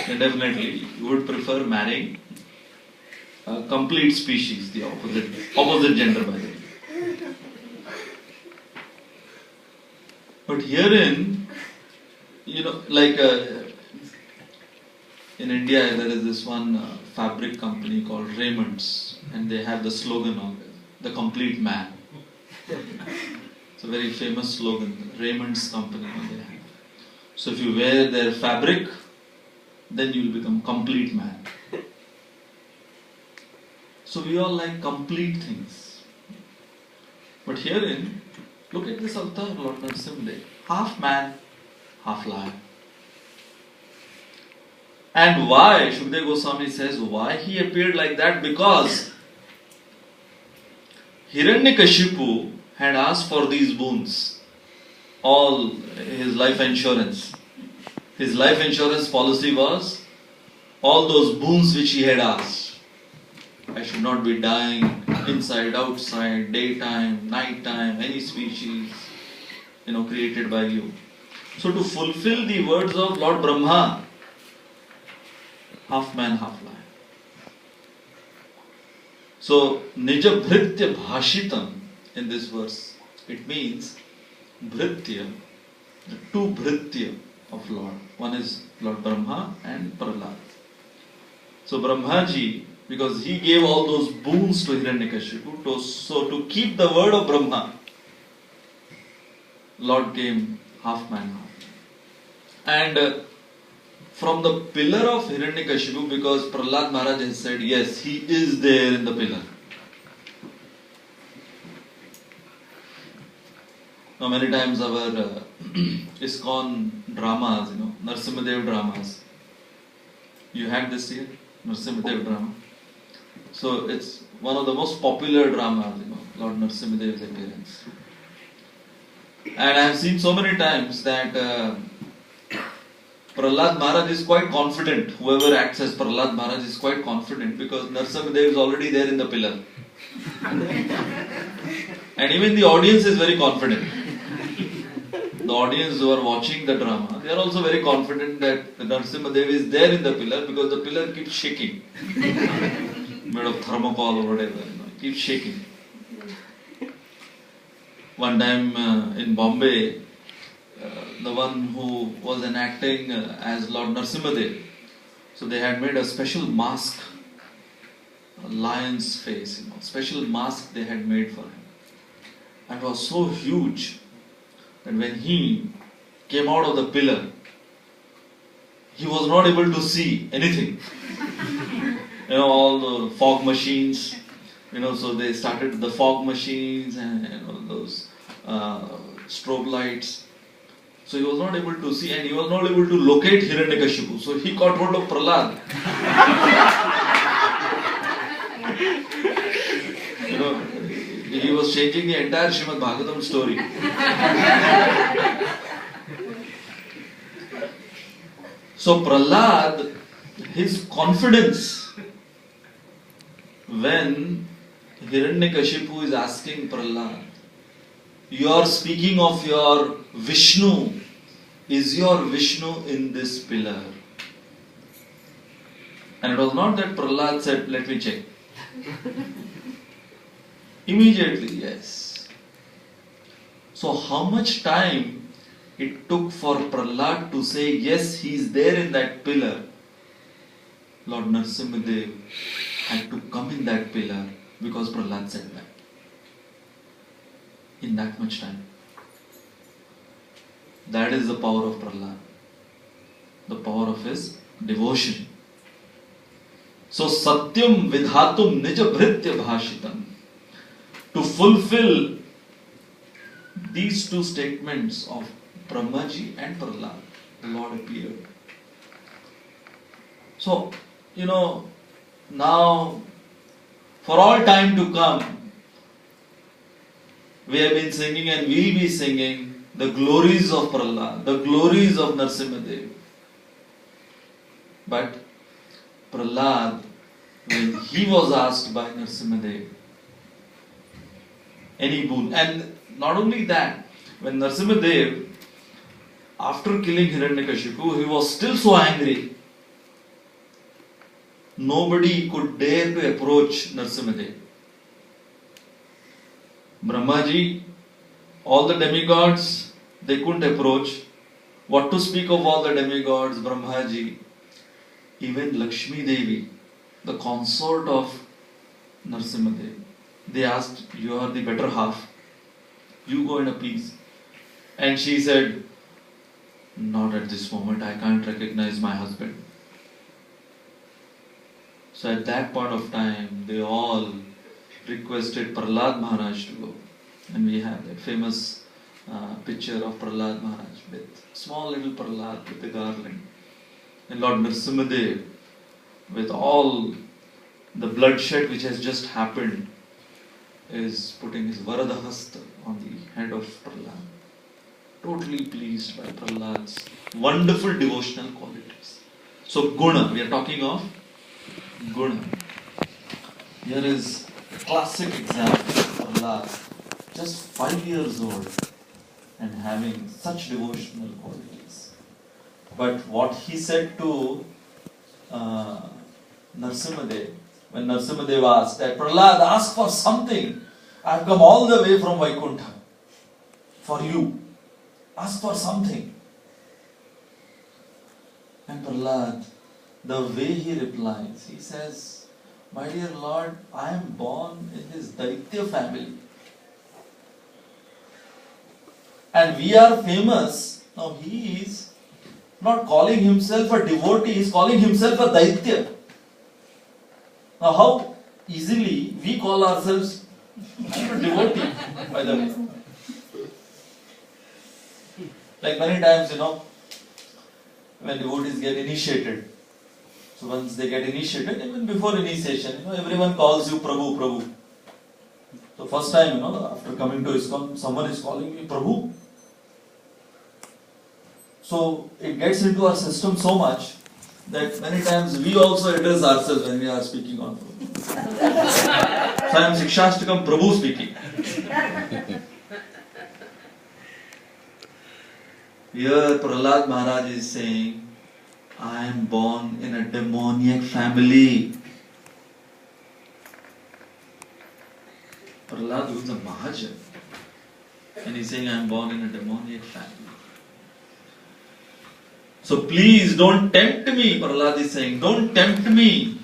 then definitely you would prefer marrying a complete species, the opposite gender, by the way. But herein, like in India, there is this one fabric company called Raymond's, and they have the slogan of it, the complete man. It's a very famous slogan, Raymond's company. They have. So if you wear their fabric, then you will become complete man. So we all like complete things. But herein, look at this avatar, Lord Narasimha, half man, half lion. And why, Shukdev Goswami says, why he appeared like that? Because Hiranyakashipu had asked for these boons, all his life insurance. His life insurance policy was all those boons which he had asked. I should not be dying inside, outside, daytime, nighttime, any species, created by you. So to fulfill the words of Lord Brahma, half man, half lion. So, Nija Bhritya Bhashitam in this verse, it means Bhritya, the two Bhritya of Lord. One is Lord Brahma and Prahlad. So, Brahmaji, because he gave all those boons to Hiranyakashipu, so to keep the word of Brahma, Lord came half man, half lion. And from the pillar of Hiranyakashipu, because Prahlad Maharaj has said, yes, he is there in the pillar. Now many times our ISKCON dramas, Narasimhadev dramas, you had this here, Narasimhadev drama. So it's one of the most popular dramas, Lord Narasimhadev's appearance. And I have seen so many times that Prahlad Maharaj is quite confident. Whoever acts as Prahlad Maharaj is quite confident because Narasimhadev is already there in the pillar. And even the audience is very confident. The audience who are watching the drama, they are also very confident that the Narasimhadev is there in the pillar because the pillar keeps shaking. Made of thermocol or whatever, keeps shaking. One time in Bombay, the one who was enacting as Lord Narasimhadev, so they had made a special mask, a lion's face, special mask they had made for him. And it was so huge that when he came out of the pillar, he was not able to see anything. All the fog machines, so they started with the fog machines and those strobe lights. So he was not able to see and he was not able to locate Hiranyakashipu. So he caught hold of Prahlad. He was changing the entire Srimad Bhagavatam story. So Prahlad, his confidence when Hiranyakashipu is asking Prahlad, you are speaking of your Vishnu. Is your Vishnu in this pillar? And it was not that Prahlad said, let me check. Immediately, yes. So how much time it took for Prahlad to say, yes, he is there in that pillar. Lord Narasimhadev had to come in that pillar because Prahlad said that. In that much time. That is the power of Prahlad. The power of his devotion. So Satyam Vidhatum Nija Bhritya Bhashitam. To fulfill these two statements of Brahmaji and Prahlad, the Lord appeared. So, now for all time to come, we have been singing and will be singing the glories of Prahlad, the glories of Narasimhadev. But Prahlad, when he was asked by Narasimhadev, any boon, and not only that, when Narasimhadev after killing Hiranyakashipu, he was still so angry. Nobody could dare to approach Narsimhadev. Brahmaji, all the demigods, they couldn't approach. What to speak of all the demigods, Brahmaji, even Lakshmi Devi, the consort of Narsimhadev. They asked, you are the better half. You go in a peace. And she said, not at this moment, I can't recognize my husband. So at that point of time, they all requested Prahlad Maharaj to go. And we have that famous picture of Prahlad Maharaj with small little Prahlad with the garland. And Lord Nrsimhadev, with all the bloodshed which has just happened, is putting his Varadahasta on the head of Prahlad. Totally pleased by Prahlad's wonderful devotional qualities. So Guna, we are talking of Guna. Here is a classic example of Prahlad, just 5 years old and having such devotional qualities. But what he said to Nrsimhadev, when Nrsimhadev asked that, Prahlad, ask for something. I have come all the way from Vaikuntha for you. Ask for something. And Prahlad, the way he replies, he says, my dear Lord, I am born in this Daitya family. And we are famous. Now he is not calling himself a devotee, he is calling himself a Daitya. Now how easily we call ourselves a devotee, by the way. Like many times, when devotees get initiated, so once they get initiated, even before initiation, everyone calls you Prabhu, Prabhu. So first time, after coming to ISKCON, someone is calling me Prabhu. So it gets into our system so much that many times we also address ourselves when we are speaking on Prabhu. So I am Sikshastakam Prabhu speaking. Here Prahlad Maharaj is saying, I am born in a demoniac family. Prahlad was a Mahajan. And he's saying, I am born in a demoniac family. So please don't tempt me, Prahlad is saying, don't tempt me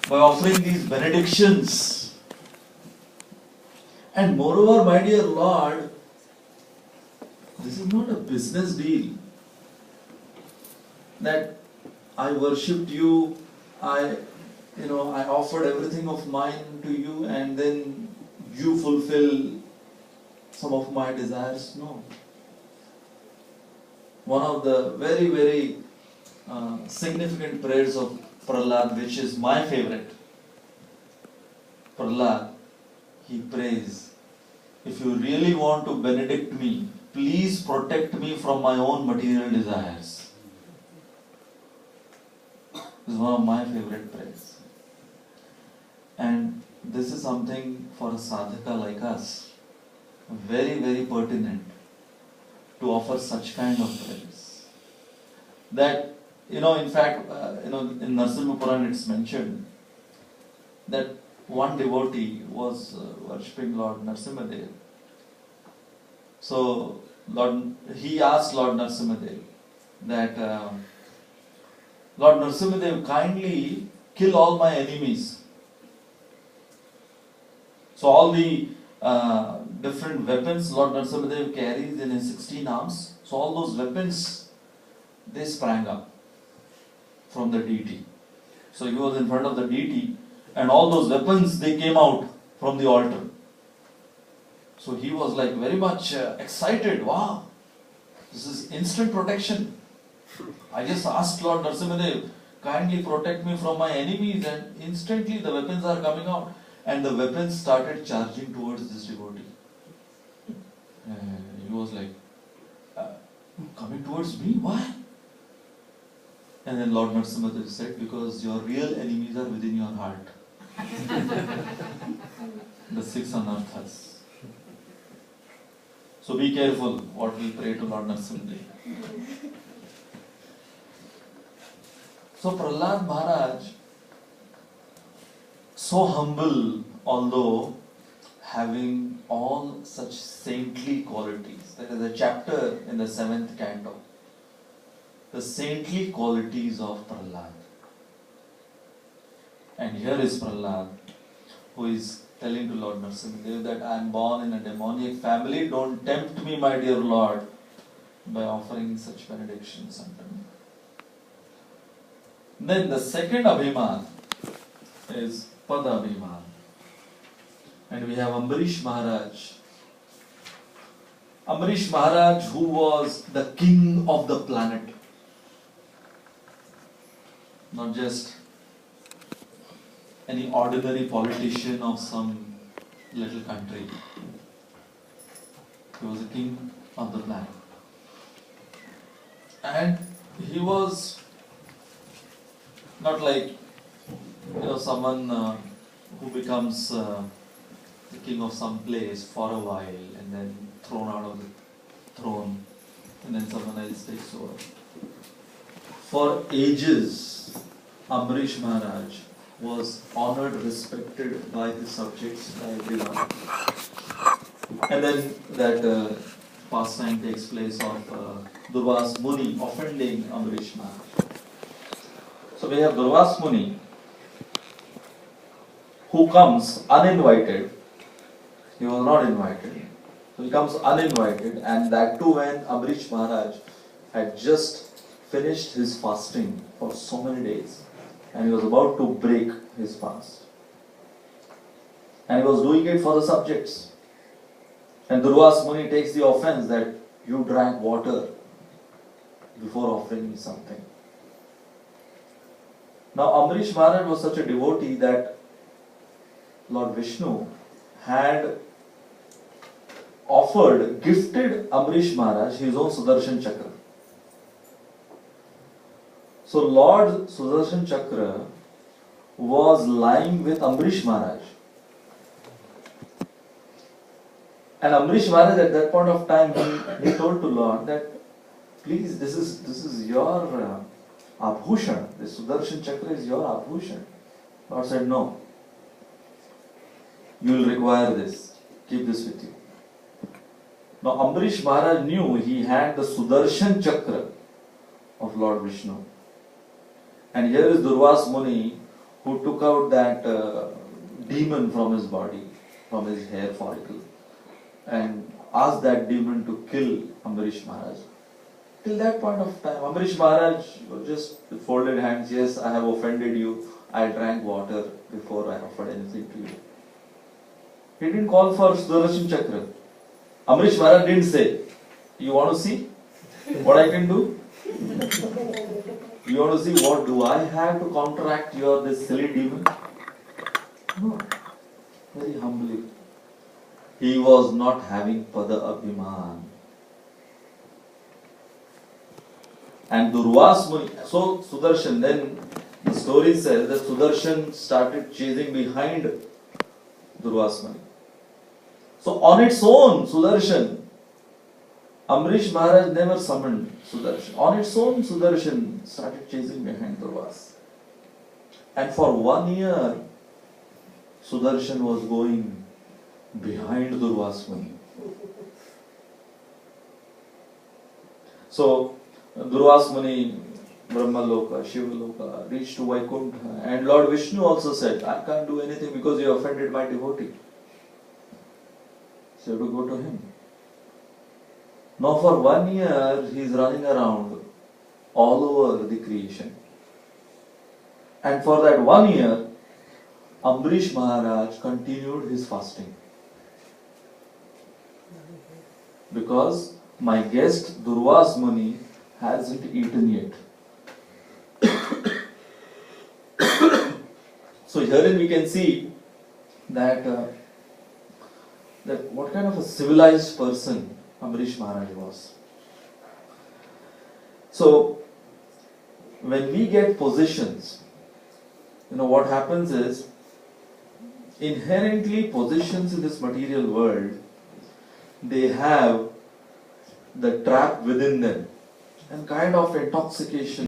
by offering these benedictions. And moreover, my dear Lord, this is not a business deal. That I worshipped you, I offered everything of mine to you and then you fulfill some of my desires. No. One of the very, very significant prayers of Prahlad, which is my favorite. Prahlad, he prays, if you really want to benedict me, please protect me from my own material desires. This is one of my favorite prayers. And this is something for a sadhaka like us, very, very pertinent to offer such kind of prayers. That, in fact, in Narasimha Puran it's mentioned that one devotee was worshipping Lord Nrsimhadev. So he asked Lord Nrsimhadev that, Lord Nrsimhadev, kindly kill all my enemies. So all the different weapons Lord Nrsimhadev carries in his 16 arms, so all those weapons, they sprang up from the deity. So he was in front of the deity and all those weapons, they came out from the altar. So he was like very much excited. Wow, this is instant protection. I just asked Lord Nrsimhadev, kindly protect me from my enemies, and instantly the weapons are coming out. And the weapons started charging towards this devotee. He was like, coming towards me? Why? And then Lord Nrsimhadev said, because your real enemies are within your heart. The 6 anarthas. So be careful what we pray to Lord Narasimha. So Prahlad Maharaj, so humble, although having all such saintly qualities. There is a chapter in the 7th canto, the saintly qualities of Prahlad. And here is Prahlad, who is telling to Lord Narasimha that I am born in a demoniac family. Don't tempt me, my dear Lord, by offering such benedictions unto me. Then the second Abhiman is Pada Abhiman. And we have Ambarish Maharaj. Ambarish Maharaj, who was the king of the planet. Not just any ordinary politician of some little country. He was a king of the planet. And he was not like, someone who becomes the king of some place for a while and then thrown out of the throne and then someone else takes over. For ages, Ambarish Maharaj was honored, respected by his subjects, by everyone. And then that pastime takes place of Durvas Muni offending Ambarish Maharaj. So we have Durvas Muni, who comes uninvited. He was not invited. So he comes uninvited, and that too when Ambarish Maharaj had just finished his fasting for so many days. And he was about to break his fast. And he was doing it for the subjects. And Durvas Muni takes the offense that you drank water before offering me something. Now Ambarish Maharaj was such a devotee that Lord Vishnu had gifted Ambarish Maharaj his own Sudarshan Chakra. So Lord Sudarshan Chakra was lying with Ambarish Maharaj. And Ambarish Maharaj at that point of time, he told to Lord that, please, this is your Abhushan. The Sudarshan Chakra is your Abhushan. Lord said, no. You will require this. Keep this with you. Now Ambarish Maharaj knew he had the Sudarshan Chakra of Lord Vishnu. And here is Durvas Muni, who took out that demon from his body, from his hair follicle, and asked that demon to kill Ambarish Maharaj. Till that point of time, Ambarish Maharaj just folded hands. Yes, I have offended you. I drank water before I offered anything to you. He didn't call for Sudarshan Chakra. Ambarish Maharaj didn't say, you want to see what I can do? You want to see what do I have to counteract this silly demon? No. Very humbly. He was not having Pada Abhiman. And Durvas Muni, so Sudarshan, then the story says that Sudarshan started chasing behind Durvas Muni. So on its own, Sudarshan, Ambarish Maharaj never summoned Sudarshan. On its own, Sudarshan started chasing behind Durvas. And for 1 year, Sudarshan was going behind Durvas Muni. So, Durvas Muni, Brahmaloka, Shivaloka reached to Vaikuntha. And Lord Vishnu also said, I can't do anything because you offended my devotee. So you have to go to him. Now for 1 year, he is running around all over the creation. And for that 1 year, Ambarish Maharaj continued his fasting. Because my guest Durvas Muni hasn't eaten yet. So herein we can see that what kind of a civilized person Ambarish Maharaj was. So when we get positions, what happens is, inherently positions in this material world, they have the trap within them. and kind of intoxication